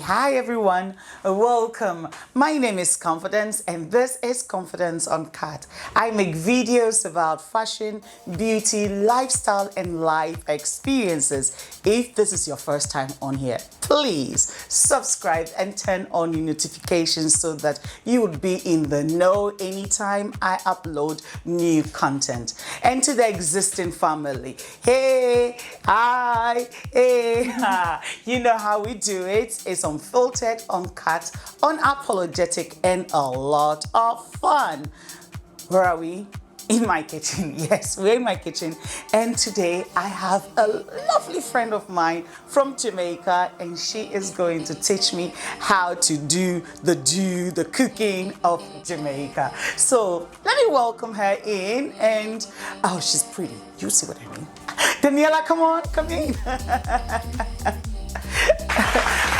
Hi everyone, welcome. My name is Confidence and this is Confidence Uncut. I make videos about fashion, beauty, lifestyle and life experiences. If this is your first time on here, please subscribe and turn on your notifications so that you would be in the know anytime I upload new content. And to the existing family, hey, hi, hey, ha. You know how we do it. It's unfiltered, uncut, unapologetic, and a lot of fun. Where are we? In my kitchen. Yes, we're in my kitchen. And today I have a lovely friend of mine from Jamaica, and she is going to teach me how to do the cooking of Jamaica. So let me welcome her in. And oh, she's pretty. You see what I mean? Daniella, come on, come in.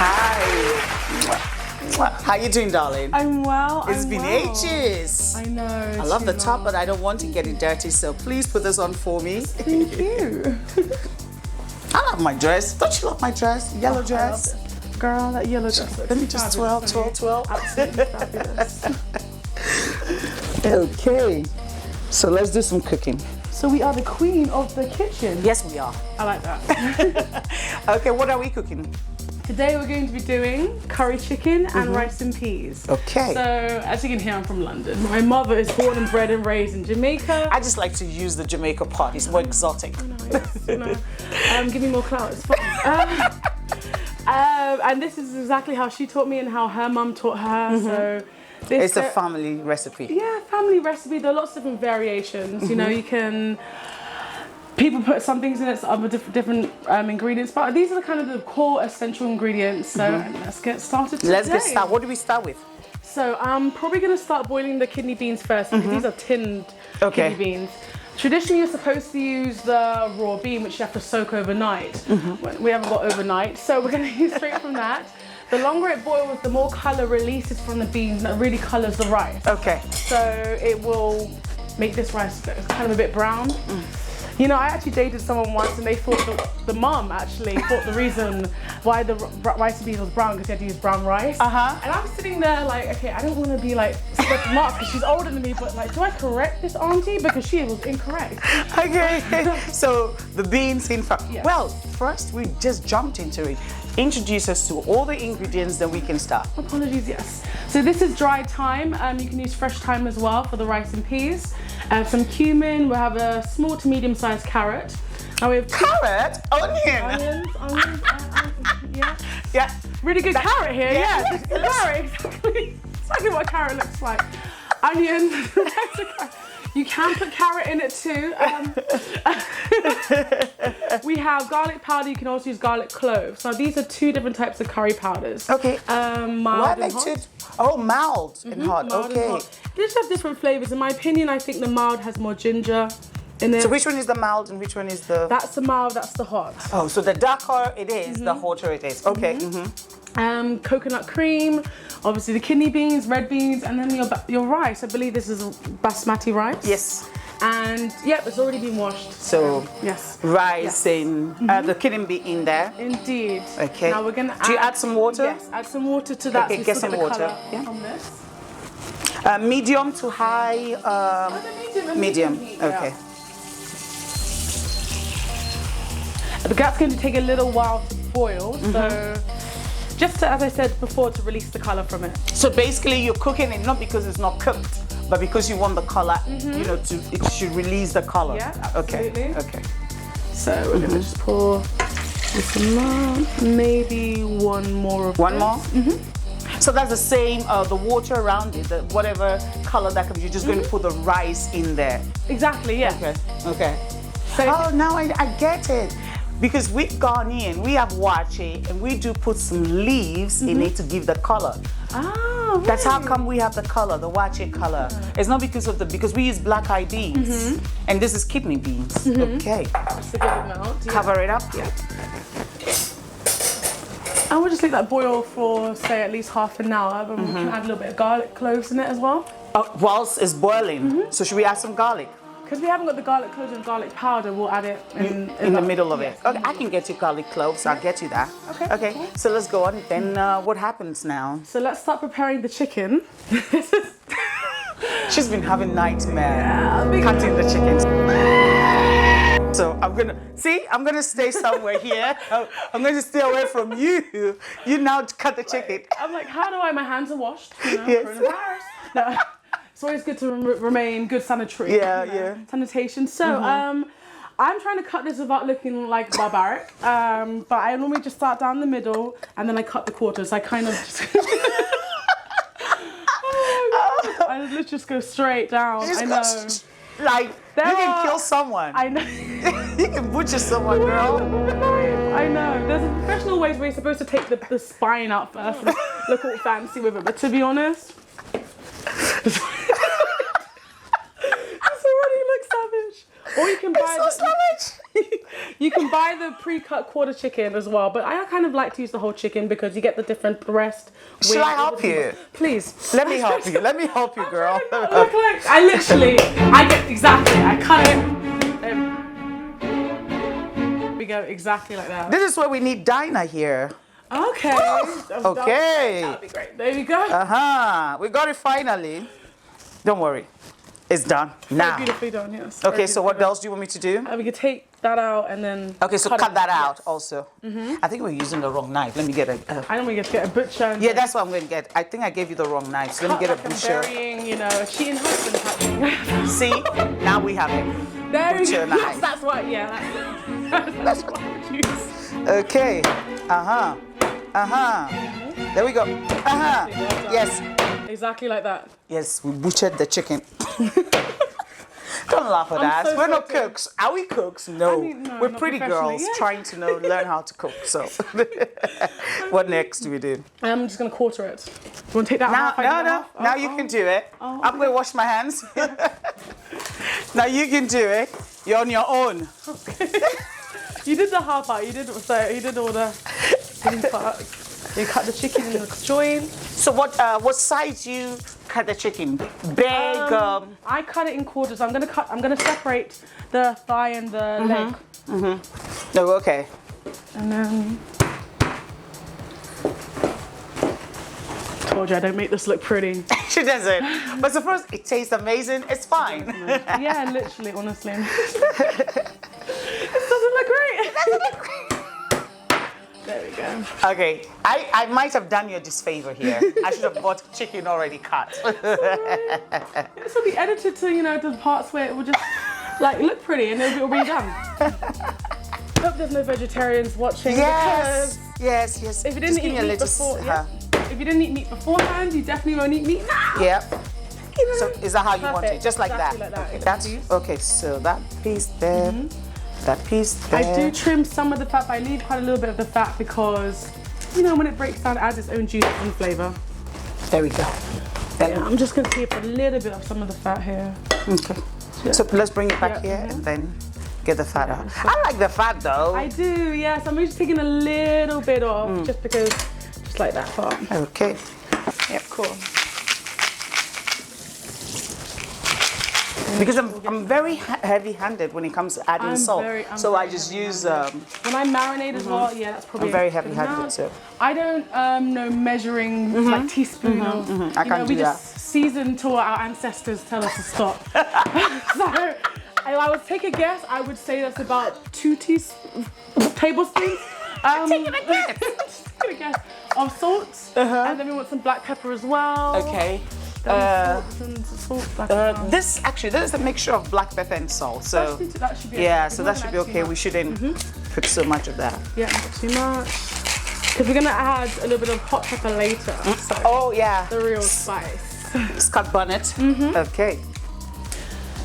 Hi. How you doing, darling? I'm well. It's been ages. I know. I love the top, but I don't want to get it dirty, so please put this on for me. Thank you. I love my dress. Don't you love my dress? Yellow dress. Girl, that yellow dress. Let me just twirl. Absolutely fabulous. Okay. So let's do some cooking. So we are the queen of the kitchen. Yes, we are. I like that. Okay, what are we cooking? Today we're going to be doing curry chicken and rice and peas. Okay. So as you can hear, I'm from London. My mother is born and bred and raised in Jamaica. I just like to use the Jamaica part. It's more exotic. I know, yes, I know. Give me more clout, it's fine. And this is exactly how she taught me and how her mum taught her. So it's a family recipe. Yeah, family recipe. There are lots of different variations. You know, you can. People put some things in it, other different ingredients, but these are the kind of the core essential ingredients. So let's get started today. Let's get started. What do we start with? So I'm probably going to start boiling the kidney beans first. Because these are tinned kidney beans. Traditionally, you're supposed to use the raw bean, which you have to soak overnight. We haven't got overnight, so we're going to use straight from that. The longer it boils, the more color releases from the beans, and it really colors the rice. Okay. So it will make this rice kind of a bit brown. You know, I actually dated someone once and they thought the mum actually thought the reason why the rice and beans was brown because he had to use brown rice. And I'm sitting there like, okay, I don't want to be like Steph Marks because she's older than me, but like, do I correct this auntie? Because she was incorrect. Okay, so the beans in fact. Yes. Well, first we just jumped into it. Introduce us to all the ingredients, then we can start. Apologies, yes. So this is dried thyme. You can use fresh thyme as well for the rice and peas. Some cumin. We have a small to medium-sized carrot. And we have carrot, onions, yeah. Really good carrot here. Yeah, carrot exactly what a carrot looks like. Onion. You can put carrot in it too. We have garlic powder. You can also use garlic cloves. So these are two different types of curry powders. Okay. Mild and hot. Oh, mild and hot. Mild okay. and hot. They just have different flavors. In my opinion, I think the mild has more ginger in it. So which one is the mild and which one is the? That's the mild. That's the hot. Oh, so the darker it is, the hotter it is. Okay. Coconut cream, obviously the kidney beans, red beans, and then your rice. I believe this is basmati rice. Yes. And yep, it's already been washed. So yes, rice and the kidney bean in there. Indeed. Okay. Now we're gonna. Do you add some water? Yes, add some water to that. Okay, so get some water. Yeah. From this. Medium to high. Medium. Okay. The gat's going to take a little while to boil, so just to, as I said before, to release the color from it. So basically, you're cooking it not because it's not cooked, but because you want the color, you know, it should release the color. Yeah, absolutely. Okay. So we're going to just pour this amount, maybe one more of One this. more? So that's the same, the water around it, whatever color that comes, you're just going to put the rice in there. Exactly, yeah. Okay. So oh, now I get it. Because with Ghanaian, we have wache and we do put some leaves in it to give the color. Ah, really? That's how come we have the color, the wache color. It's not because we use black-eyed beans. And this is kidney beans. Okay. That's a good amount. Yeah. Cover it up. Yeah. And we'll just let that boil for, say, at least half an hour. But we can add a little bit of garlic cloves in it as well. Whilst it's boiling. So should we add some garlic? Because we haven't got the garlic cloves and garlic powder, we'll add it in the middle of it. Okay, I can get you garlic cloves. I'll get you that. Okay. Cool. So let's go on. Then what happens now? So let's start preparing the chicken. She's been having nightmares cutting the chickens. So I'm gonna stay somewhere here. I'm gonna stay away from you. You now cut the chicken. I'm like, how do I? My hands are washed. You know, Yes. coronavirus. No. It's always good to remain good sanitary. Sanitation. So I'm trying to cut this without looking like barbaric. But I normally just start down the middle and then I cut the quarters. I kind of just I literally just go straight down. I know. Like you can kill someone. I know. You can butcher someone, girl. I know. There's professional ways where you're supposed to take the spine out first and look all fancy with it. But to be honest, this already looks savage. Or you can buy you can buy the pre-cut quarter chicken as well. But I kind of like to use the whole chicken because you get the different breast. Should I help you? Please. Let me help you. Let me help you, girl. Look, I get exactly. I cut it. There we go, exactly like that. This is where we need Dinah here. Okay. Okay. That'd be great. There we go. We got it finally. Don't worry. It's done. Now. Beautifully done, yes. Okay, so what else do you want me to do? We can take that out and then. Okay, so cut that out also. I think we're using the wrong knife. Let me get a. I don't want to get a butcher. Yeah, that's what I'm going to get. I think I gave you the wrong knife. So let me get a butcher. Burying, you know, a cheating husband type thing. See, now we have it. There we Butcher go. knife. Yes, that's what. Yeah, that's what I would use. Okay. There we go. Yes. Exactly like that. Yes, we butchered the chicken. Don't laugh at us. So We're not sorry. cooks. Are we cooks? No. I mean, no, we're not pretty professionally. girls Yeah. trying to learn how to cook. So, what next do we do? I'm just gonna quarter it. You want to take that half? Now you can do it. I'm going to wash my hands. Now you can do it. You're on your own. You did the half part. You did all the parts. You cut the chicken in the joint. So what size you cut the chicken? Big. I cut it in quarters. I'm gonna separate the thigh and the leg. No, okay. And then. Told you I don't make this look pretty. She doesn't. But suppose it tastes amazing. It's fine. Yeah, literally, honestly. This doesn't look great. There we go. Okay, I might have done you a disfavor here. I should have bought chicken already cut. This will be edited to, the parts where it will just look pretty and it'll be done. Hope there's no vegetarians watching. Yes. If you didn't eat meat before, if you didn't eat meat beforehand, you definitely won't eat meat now. Yep. So is that how you want it? Just like exactly that? Like that. Okay, okay, so that piece there, that piece there. I do trim some of the fat, but I leave quite a little bit of the fat because, when it breaks down, it adds its own juice and flavour. There we go. Yeah, I'm just going to keep a little bit of some of the fat here. Okay. Yeah. So let's bring it back here and then get the fat out. I like the fat though. I do, yes. I'm just taking a little bit off just because, just like that part. Okay. Yep, cool. Because I'm very heavy-handed when it comes to adding salt. So I just use... when I marinate as well, that's probably... I'm very heavy-handed too. I don't know measuring like teaspoon or... I can't do we just season till our ancestors tell us to stop. So I would take a guess, I would say that's about 2 tablespoons. Take it a guess. Take a guess of salt. And then we want some black pepper as well. Okay. This is a mixture of black pepper and salt. So that should be okay. So that should be okay. We shouldn't put so much of that. Yeah, not too much. Because we're gonna add a little bit of hot pepper later. So oh yeah. the real spice. Scott bonnet. Okay.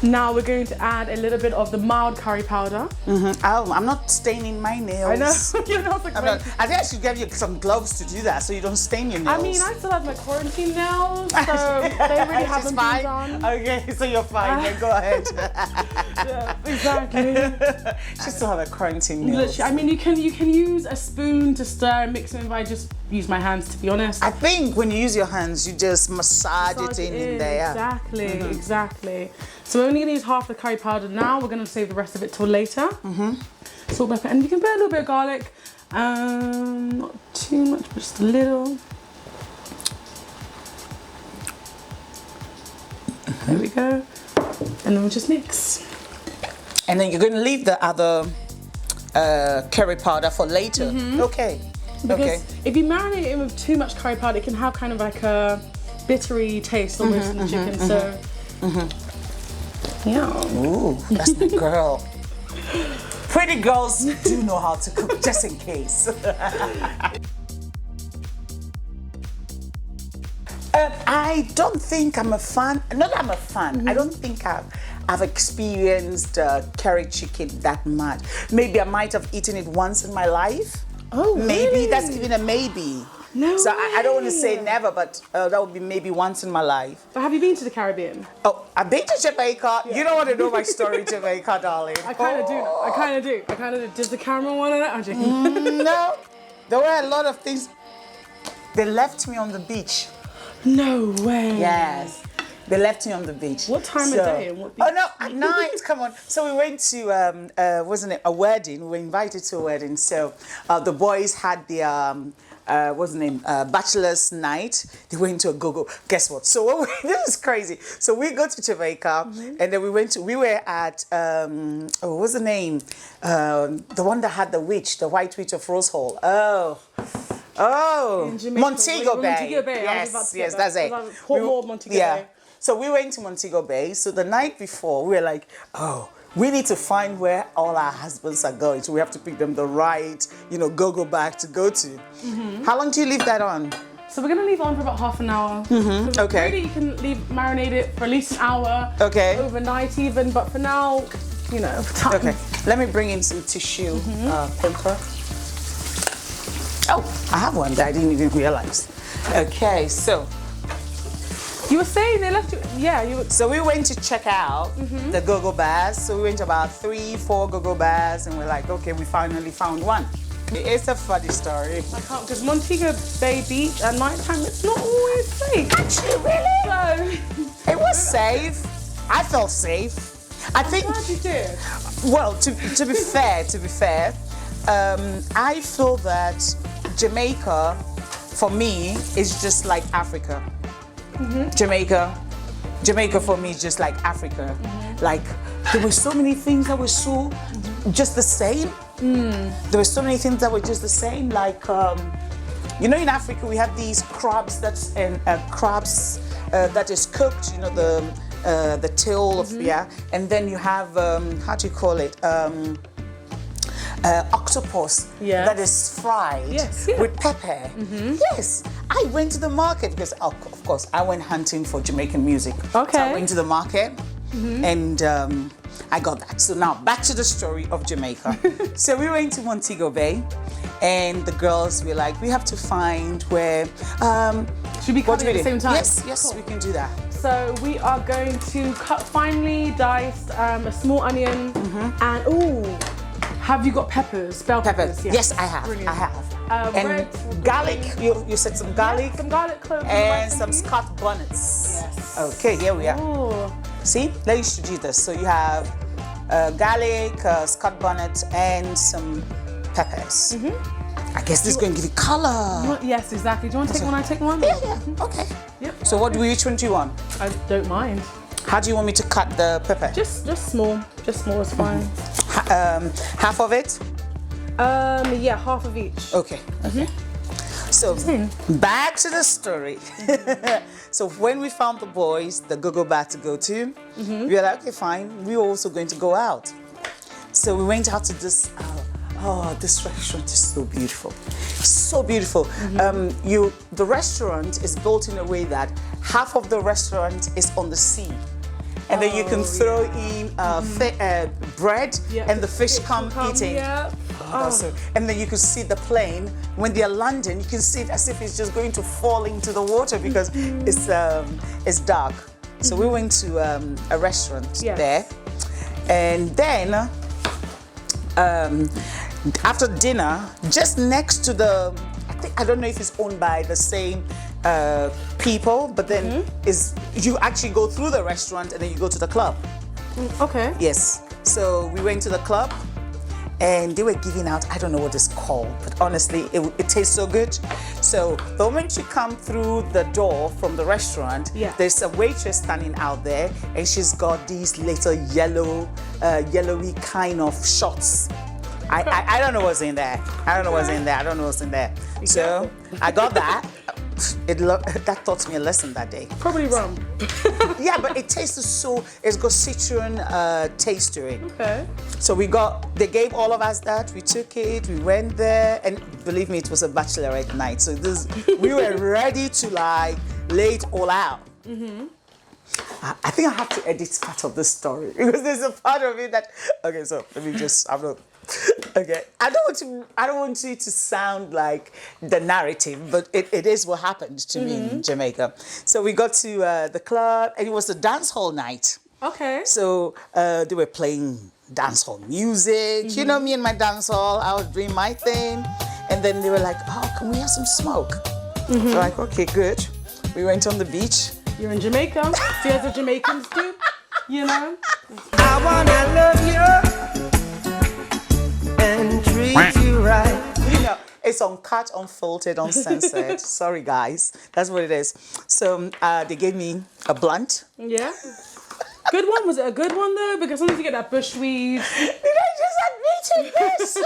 Now we're going to add a little bit of the mild curry powder. Oh, I'm not staining my nails. I know. Your nails are great. I think I should give you some gloves to do that so you don't stain your nails. I mean, I still have my quarantine nails, so they really haven't been done. Okay, so you're fine. Then go ahead. Yeah, exactly. She still have a quarantine nails. Literally, I mean, you can use a spoon to stir and mix them. If I just use my hands, to be honest. I think when you use your hands, you just massage it in there. Exactly, exactly. So we're only going to use half the curry powder now. We're going to save the rest of it till later. Salt, pepper, and you can put a little bit of garlic. Not too much, but just a little. There we go. And then we'll just mix. And then you're going to leave the other curry powder for later. Okay. Because if you marinate it with too much curry powder, it can have kind of like a bittery taste almost in the chicken. So, yeah. Ooh, that's the girl. Pretty girls do know how to cook, just in case. I don't think I'm a fan. Not that I'm a fan. I don't think I've experienced curry chicken that much. Maybe I might have eaten it once in my life. Oh, maybe really? that's even a maybe. No So way. I don't want to say never, but that would be maybe once in my life. But have you been to the Caribbean? Oh, I've been to Jamaica. You don't want to know my story, Jamaica, darling. I kind of do. I kind of do. Does the camera want to know? I'm joking. No, there were a lot of things. They left me on the beach. No way. Yes. They left me on the beach. What time of day and what beach? Oh no, at night, come on. So we went to, wasn't it, a wedding. We were invited to a wedding. So the boys had their, what's the name, bachelor's night. They went to a go-go. Guess what? So this is crazy. So we go to Jamaica and then we were at, what's the name? The one that had the witch, the white witch of Rose Hall. Oh, Montego Bay. Montego Bay. Yes, that's it. Montego Bay. So we went to Montego Bay. So the night before, we were like, oh, we need to find where all our husbands are going. So we have to pick them the right, go back to go to. How long do you leave that on? So we're gonna leave it on for about half an hour. Okay. Really, you can marinate it for at least an hour. Okay. Overnight even, but for now, time. Okay. Let me bring in some tissue paper. Oh, I have one that I didn't even realize. Okay, so. You were saying they left you, yeah. So we went to check out the go-go bars. So we went to about 3-4 go-go bars and we're like, okay, we finally found one. It's a funny story. I can't, because Montego Bay Beach at night time, it's not always safe. Actually, really? So, it was safe. I felt safe. I think. glad you did. Well, to be fair, I feel that Jamaica, for me, is just like Africa. Jamaica for me is just like Africa. Like there were so many things that were so just the same. There were so many things that were just the same. Like in Africa we have these crabs crabs that is cooked. The tail of and then you have how do you call it? Octopus that is fried with pepper. Yes, I went to the market because of course I went hunting for Jamaican music. Okay. So I went to the market and I got that. So now back to the story of Jamaica. So we went to Montego Bay and the girls were like, we have to find where Should we cut it at the same time? Yes, we can do that. So we are going to cut finely diced a small onion and have you got peppers? Bell peppers? Yes, I have. Brilliant. I have. And red, garlic. You said some garlic. Some garlic cloves. And some Scott bonnets. Yes. Okay, here we are. Ooh. See, let me show you this. So you have garlic, Scott bonnet, and some peppers. I guess this is going to give you color. Yes, exactly. Do you want to take one? I take one? Yeah. Okay. Yep. So which one do you want? I don't mind. How do you want me to cut the pepper? Just small. Just small is fine. Half of it? Yeah, half of each. Okay. So back to the story. So when we found the boys, the go-go bar to go to, we were like, okay, fine. We're also going to go out. So we went out to this. This restaurant is so beautiful. So beautiful. The restaurant is built in a way that half of the restaurant is on the sea. and then you can throw in bread, Yeah, and the fish come eating. Yeah. And then you can see the plane when they're landing. You can see it as if it's just going to fall into the water because it's dark. So we went to a restaurant there, and then after dinner, just next to I don't know if it's owned by the same people, but then you actually go through the restaurant and then you go to the club. Okay. Yes. So we went to the club and they were giving out, I don't know what it's called, but honestly, it tastes so good. So the moment you come through the door from the restaurant, there's a waitress standing out there and she's got these little yellowy kind of shots. I don't know what's in there. I don't know what's in there. So I got that. That taught me a lesson that day. Probably rum. Yeah, but it tastes it's got citron taste to it. Okay. So they gave all of us that. We took it, we went there, and believe me, it was a bachelorette night. So we were ready to lay it all out. I think I have to edit part of the story because there's a part of it that. Okay, so let me just. Okay, I don't want it to sound like the narrative, but it is what happened to me in Jamaica. So we got to the club, and it was a dance hall night. Okay. So they were playing dance hall music. You know me and my dance hall. I was doing my thing, and then they were like, "Oh, can we have some smoke?" So like, okay, good. We went on the beach. You're in Jamaica. See, as the Jamaicans do, you know. I wanna love you and treat you right. You know, it's uncut, unfiltered, uncensored. Sorry, guys. That's what it is. So they gave me a blunt. Yeah. Good one? Was it a good one though? Because sometimes you get that bushweed. Did I just admit this?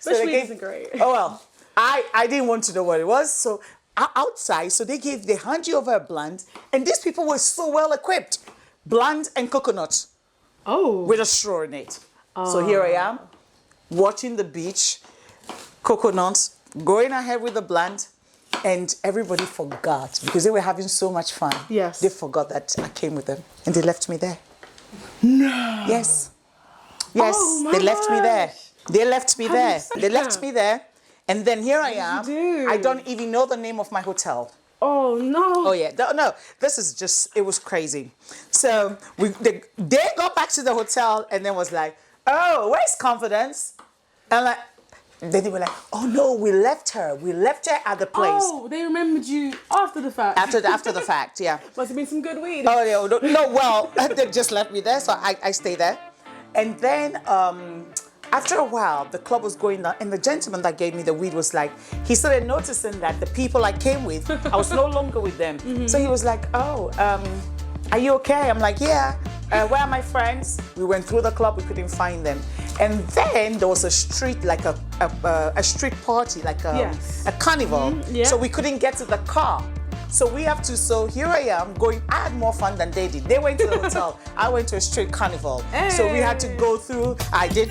Bushweed isn't great. Oh well, I didn't want to know what it was. So outside, so they hand you over a blunt, and these people were so well equipped. Blunt and coconut. Oh. With a straw in it. So here I am, watching the beach, coconuts, going ahead with the blunt, and everybody forgot because they were having so much fun. Yes. They forgot that I came with them, and they left me there. No. Yes. Yes, Oh, they left me there. gosh. They left me there. They left me there, and then here I am. do? I don't even know the name of my hotel. Oh no. Oh yeah, no, this is just, it was crazy. So they got back to the hotel and then was like, oh, where's Confidence? And like, then they were like, oh no, we left her at the place. Oh, they remembered you after the fact. After the fact, yeah. Must have been some good weed. Oh yeah, no, well, they just left me there, so I stayed there. And then after a while, the club was going down, and the gentleman that gave me the weed was like, he started noticing that the people I came with, I was no longer with them. So he was like, oh, are you okay? I'm like, yeah. Where are my friends? We went through the club, we couldn't find them. And then there was a street, like a street party, like a carnival. Yeah. So we couldn't get to the car. So here I am I had more fun than they did. They went to the hotel, I went to a street carnival. Hey. So we had to go through, I did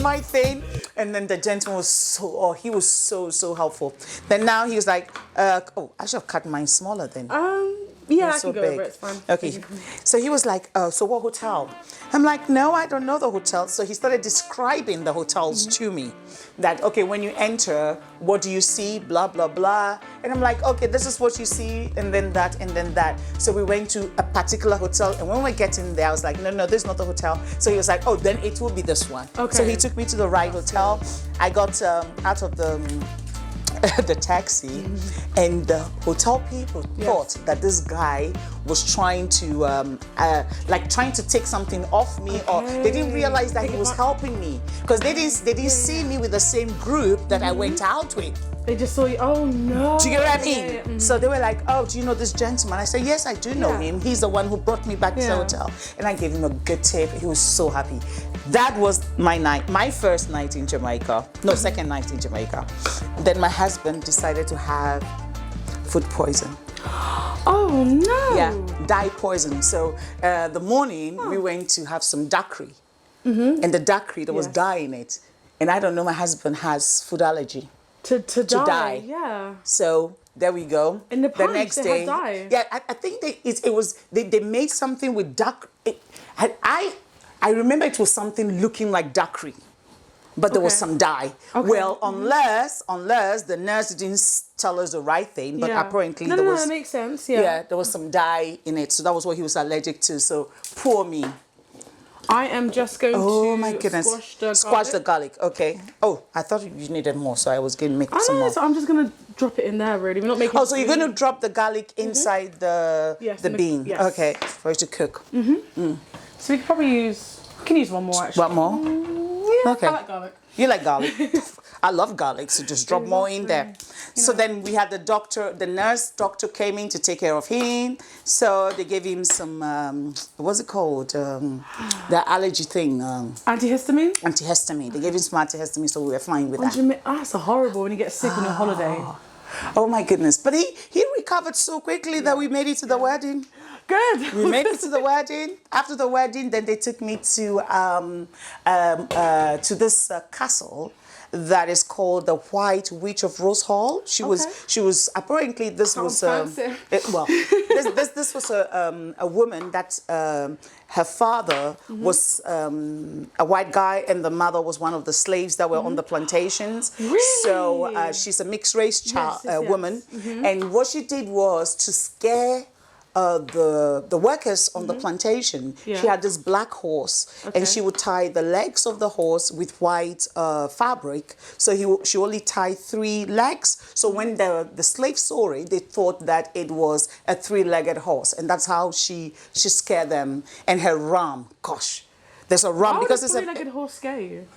my thing, and then the gentleman was he was so helpful. Then now he was like, I should have cut mine smaller then. Yeah, I so can go big. over it, it's fine. Okay, so he was like, so what hotel? I'm like, no, I don't know the hotel. So he started describing the hotels to me. That, okay, when you enter, what do you see? Blah, blah, blah. And I'm like, okay, this is what you see, and then that, and then that. So we went to a particular hotel, and when we were getting there, I was like, no, this is not the hotel. So he was like, oh, then it will be this one. Okay. So he took me to the right hotel. I got out of the taxi, and the hotel people thought that this guy was trying to take something off me, or they didn't realize that he was helping me because they didn't see me with the same group that I went out with. They just saw you. Oh no. Do you get what I mean? So they were like, oh, do you know this gentleman? I said, yes, I do know him. He's the one who brought me back to the hotel. And I gave him a good tip. He was so happy. That was my first night in Jamaica. No, second night in Jamaica. Then my husband decided to have food poison. Oh no. Yeah, dye poison. So the morning we went to have some daiquiri. And the daiquiri, there was dye in it. And I don't know, my husband has food allergy. To die. die. Yeah. So There we go. In the punch, next they day, had dye. yeah, I think they made something with dark. I remember it was something looking like daiquiri, but there was Okay. some dye. Okay. Well, unless the nurse didn't tell us the right thing, but apparently no, there no, was. that makes sense. Yeah. Yeah, there was some dye in it, so that was what he was allergic to. So poor me. I am just going Oh to my goodness! squash the garlic. Okay. Oh, I thought you needed more, so I was going to make some I know, more. so I'm just going to drop it in there, really. We're not making Oh, so you're going to drop the garlic inside the Yes, the in the- bean? yes. Okay, for it to cook. So we could probably use one more, actually. What more? Yeah, Okay. I like garlic. You like garlic? I love garlic, so just drop more in there. So then we had the nurse came in to take care of him. So they gave him some, what's it called? The allergy thing. Antihistamine? Antihistamine. They gave him some antihistamine, so we were fine with that. That's horrible when you get sick on your holiday. Oh my goodness. But he recovered so quickly that we made it to the wedding. Good. We made it to the wedding. After the wedding, then they took me to this castle that is called the White Witch of Rose Hall. She was apparently this was fancy. this was a woman that her father was a white guy and the mother was one of the slaves that were on the plantations. Really? So she's a mixed race child woman, and what she did was to scare the workers on the plantation. Yeah. She had this black horse, and she would tie the legs of the horse with white fabric. So she only tied 3 legs. So when the slaves saw it, they thought that it was a 3-legged horse, and that's how she scared them. And her ram, gosh, there's a ram Why would because a it's a. 3-legged horse scare you?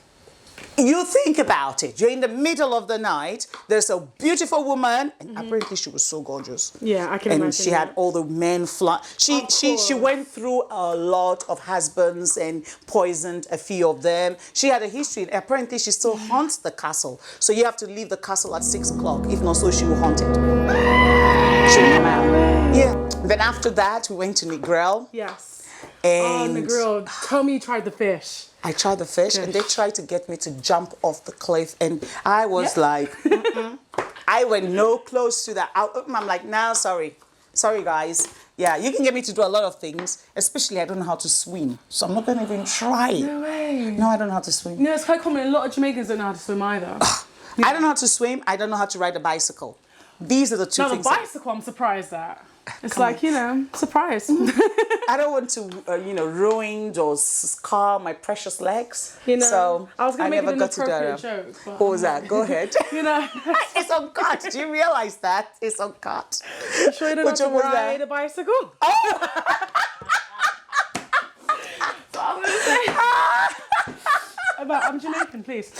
You think about it. You're in the middle of the night. There's a beautiful woman, and apparently she was so gorgeous. Yeah, I can and imagine she had that. all the men fly. She went through a lot of husbands and poisoned a few of them. She had a history. Apparently, she still haunts the castle. So you have to leave the castle at 6 o'clock. If not so, she will haunt it. She will come out. Yeah. Then after that, we went to Negril. Yes. And On the grill. Tell me you tried the fish. I tried the fish, and they tried to get me to jump off the cliff, and I was like, I went no close to that. I'm like, no, sorry, guys. Yeah, you can get me to do a lot of things, especially I don't know how to swim, so I'm not going to even try. No way. No, I don't know how to swim. No, it's quite common. A lot of Jamaicans don't know how to swim either. I don't know how to swim. I don't know how to ride a bicycle. These are the two Now, the things. bicycle, I'm surprised at. It's like, surprise. I don't want to, ruin or scar my precious legs. I So was going to make never an got to do inappropriate that. joke. But, What was that? Go ahead. It's on cut. Do you realize that? It's on cut. You sure you don't Which have to one was ride that? a bicycle? Oh! So I was going to say... I'm Jamaican, please.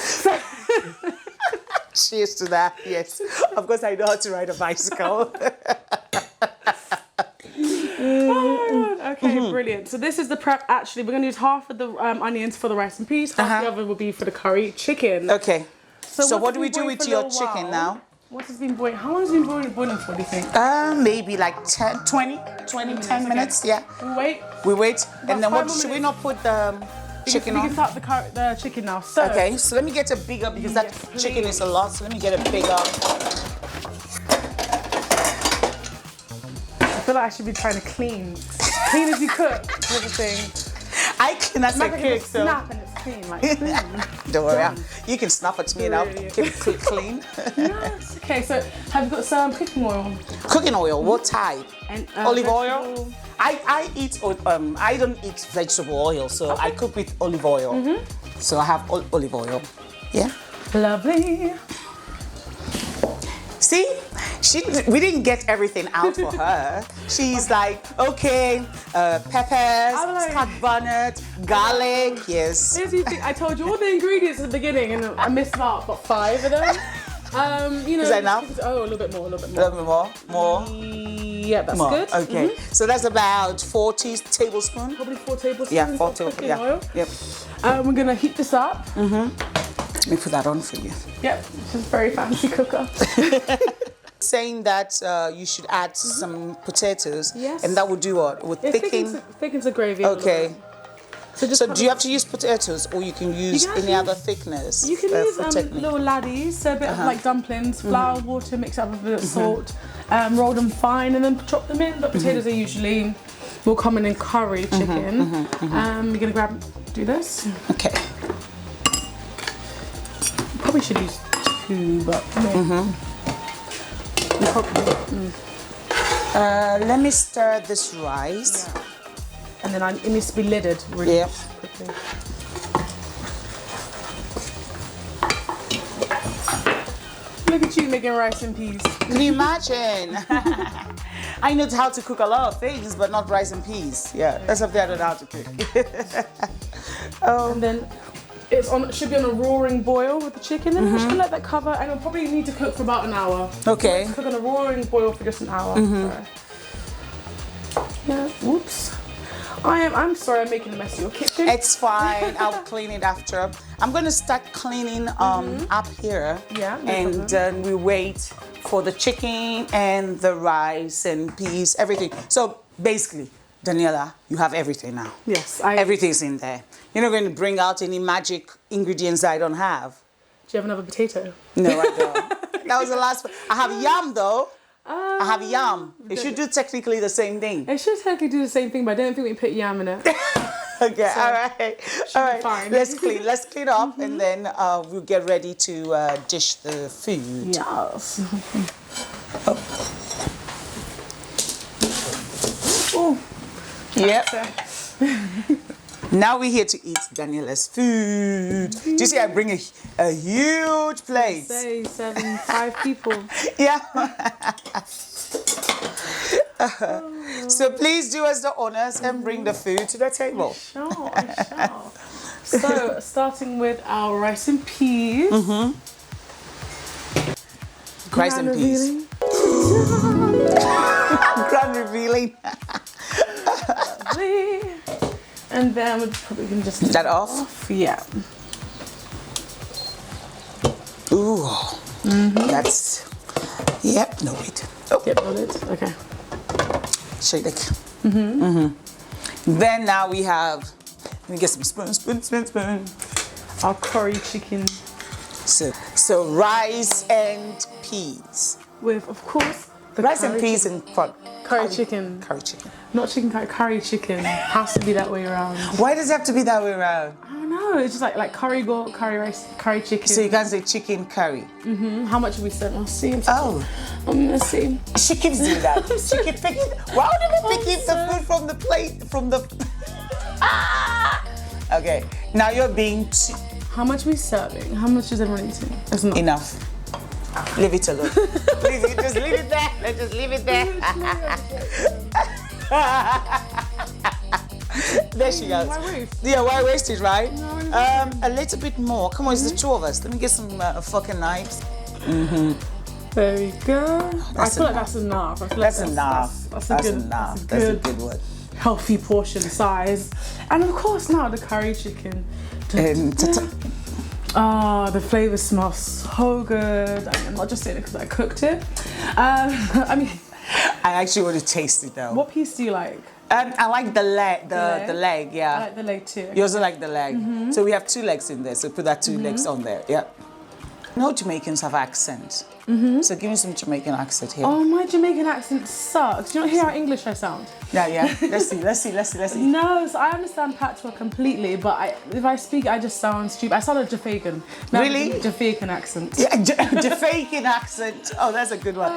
Cheers to that, yes. Of course, I know how to ride a bicycle. Okay, brilliant. So this is the prep. Actually, we're going to use half of the onions for the rice and peas. Half the other will be for the curry chicken. Okay. So what once do we it's do been with boiling your for a little chicken while- now? Once it's been boiling, how long has it been boiling for, do you think? Maybe like 10 minutes, yeah. We'll wait. We wait, and then 5 what more should we minutes. not put the chicken We on? can start the chicken now. So, Okay, so let me get a bigger, because that Yes, chicken please. is a lot, so let me get a bigger. I feel like I should be trying to clean. Clean as you cook, sort of thing. I can, as a Like cook, it's so snap and it's clean. Like, clean. don't worry, you can snap at me and I'll Brilliant. keep it clean. Nice. Okay, so have you got some cooking oil? Cooking oil, what type? And, Olive oil? vegetable- I don't eat vegetable oil, so I cook with olive oil. So I have olive oil. Yeah. Lovely. See, we didn't get everything out for her. She's like, okay, peppers, I'm like- start bonnet, garlic, yes. Here's the thing, I told you all the ingredients at the beginning and I missed about 5 of them. Is that enough? Oh, a little bit more. A little bit more. Yeah, that's More. good. Okay, so that's about 40 tablespoons. Probably 4 tablespoons Yeah, 4 of cooking tablespoons. Yeah. oil. Yep. We're gonna heat this up. Let me put that on for you. Yep, this is a very fancy cooker. Saying that you should add some potatoes, Yes. and that will do what? Will It thicken. thickens the gravy. A little Okay. bit. So do you have to use potatoes, or you can use any other thickness? You can use technique? little laddies, so a bit of like dumplings, flour, water, mix up with a bit of salt, roll them fine, and then chop them in. But potatoes are usually more common in curry chicken. You're gonna do this. Okay. Probably should use 2, but let me stir this rice. Yeah. And then it needs to be lidded really quickly. Look at you making rice and peas. Can you imagine? I know how to cook a lot of things, but not rice and peas. Yeah, that's something I don't know how to cook. And then it should be on a roaring boil with the chicken, and I'm just gonna let that cover. And it'll probably need to cook for about an hour. Okay. Cook on a roaring boil for just an hour. Yeah. Whoops. I'm sorry, I'm making a mess of your kitchen. It's fine. I'll clean it after. I'm going to start cleaning up here. Yeah. And then we wait for the chicken and the rice and peas, everything. So basically, Daniella, you have everything now. Yes. Everything's in there. You're not going to bring out any magic ingredients I don't have. Do you have another potato? No, I don't. That was the last one. I have yam though. I have yam. It should do technically the same thing. It should technically do the same thing, but I don't think we put yam in it. Okay, all right. Fine. Let's clean up, and then we'll get ready to dish the food. Yes. Oh. Yep. Now we're here to eat Daniella's food. Do you see I bring a huge plate? Say 5 people. Yeah. So please do us the honors and bring the food to the table. Sure, I shall. So, starting with our rice and peas. Rice and peas. Grand revealing. And then we're probably going to just... Is that off? Yeah. Ooh. That's... Yep. No, wait. Oh. Yep, got it. Okay. Shake it. Then now we have... Let me get some spoon. Our curry chicken. So rice and peas. With, of course, the rice and peas and curry chicken. Curry chicken. Not chicken curry, curry chicken. Has to be that way around. Why does it have to be that way around? I don't know. It's just like curry goat, curry rice, curry chicken. So you can't say chicken curry. How much have we spent? I'll see. Let's see. She keeps doing that. She keeps picking. Why would you pick the food from the plate? Okay. Now you're being. How much are we serving? How much is everyone eating? That's not enough. Leave it alone. Just leave it there. Let's just leave it there. There she goes. Why waste? Yeah, why waste it, right? No, a little bit more. Come on, it's the 2 of us. Let me get some fucking knives. There we go. I feel like that's enough. That's enough. That's a good one. Healthy portion size. And of course now the curry chicken. The flavour smells so good. I'm not just saying it because I cooked it. I actually want to taste it though. What piece do you like? I like the leg. The leg, yeah. I like the leg too. You also like the leg. So we have 2 legs in there. So put that 2 legs on there. Yeah. No Jamaicans have accent. So give me some Jamaican accent here. Oh, my Jamaican accent sucks. Do you not hear how English I sound? Yeah. Let's see. No, so I understand patois completely, but if I speak, I just sound stupid. I sound like Jamaican. Really? Jamaican accent. Yeah, Jamaican accent. Oh, that's a good one.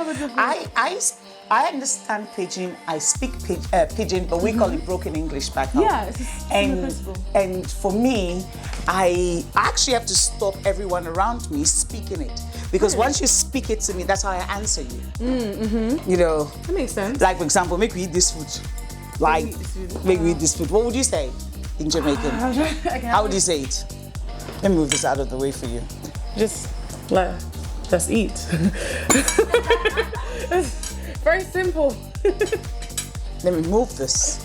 I understand Pidgin. I speak Pidgin, but we call it broken English back home. Yeah, it's a similar principle. And for me, I actually have to stop everyone around me speaking it. Because once you speak it to me, that's how I answer you. You know. That makes sense. Like, for example, make we eat this food. Like, make we eat this food. What would you say in Jamaican? How would you say it? Let me move this out of the way for you. Just let's eat. It's very simple. Let me move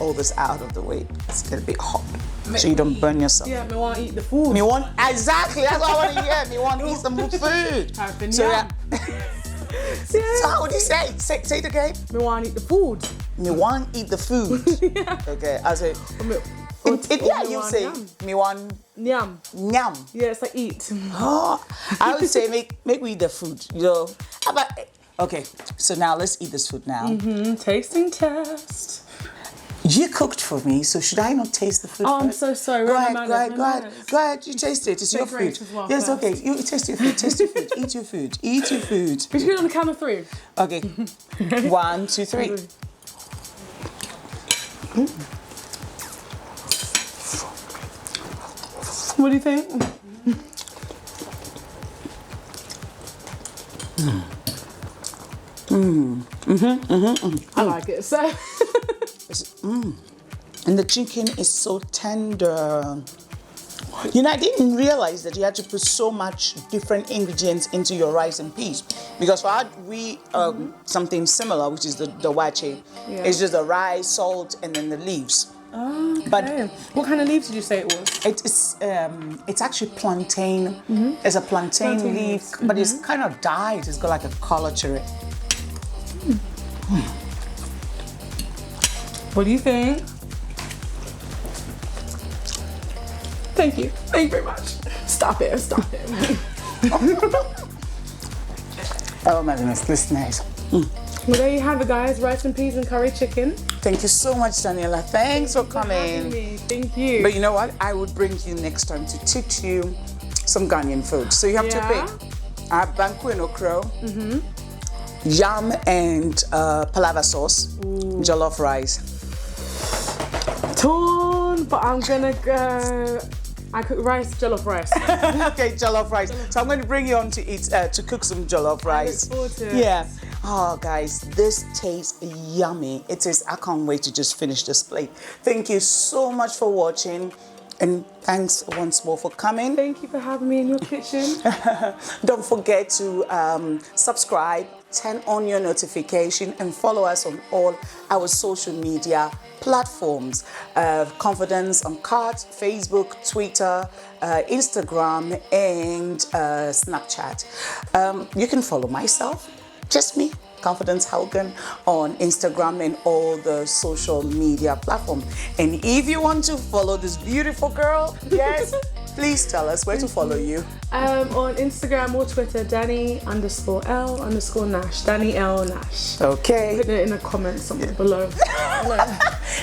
all this out of the way. It's gonna be hot, so you don't burn yourself. Yeah, me want to eat the food. Exactly. That's what I want to hear. Me want to eat some food. So yeah. So how would you say? Say it again. Me want to eat the food. Me want to eat the food. Yeah. Okay. I say. Yeah, you say me one Nyam. nyam. Yeah, it's like eat. Oh, I would say make we eat the food, you know. How about, okay, so now let's eat this food now. Tasting test. You cooked for me, so should I not taste the food? Oh, I'm first? so sorry. Go ahead. You taste it. It's your food. Rach as well Yes, first. okay. You taste your food. Taste your food. Eat your food. Eat your food. We should do it on the count of 3. Okay. 1, 2, 3. What do you think? I like it. So, And the chicken is so tender. You know, I didn't realize that you had to put so much different ingredients into your rice and peas. Because for us, we something similar, which is the wache. Yeah. It's just the rice, salt, and then the leaves. oh, okay. But what kind of leaves did you say it was? It's actually plantain. It's a plantain leaf, but it's kind of dyed. It's got like a color to it. What do you think? Thank you. Thank you very much. Stop it. Stop it. Oh my goodness, this is nice. Well, there you have it, guys. Rice and peas and curry chicken. Thank you so much, Daniella. Thanks for Having coming. me. Thank you. But you know what? I would bring you next time to teach you some Ghanaian food. So you have to Yeah? pick. I have banku and okro, yam and palava sauce, jollof rice. Torn, but I'm gonna go. I cook rice, jollof rice. Okay, jollof rice. So I'm going to bring you on to eat to cook some jollof rice. I look forward to it. Yeah. Oh, guys, this tastes yummy. It is. I can't wait to just finish this plate. Thank you so much for watching, and thanks once more for coming. Thank you for having me in your kitchen. Don't forget to subscribe, turn on your notification, and follow us on all our social media platforms. Confidence on Cart, Facebook, Twitter, Instagram, and Snapchat. You can follow myself, just me, Confidence Haugen, on Instagram and all the social media platforms. And if you want to follow this beautiful girl, yes, please tell us where to follow you. On Instagram or Twitter, Danny_L_Nash. Danny L Nash. Okay. Put it in the comments somewhere below.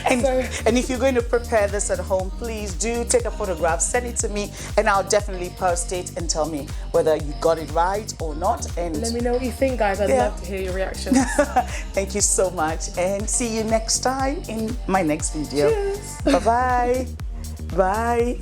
And if you're going to prepare this at home, please do take a photograph, send it to me, and I'll definitely post it and tell me whether you got it right or not. And Let me know what you think, guys. I'd Yeah. love to hear your reactions. thank you so much, and see you next time in my next video. Cheers. Bye-bye. Bye.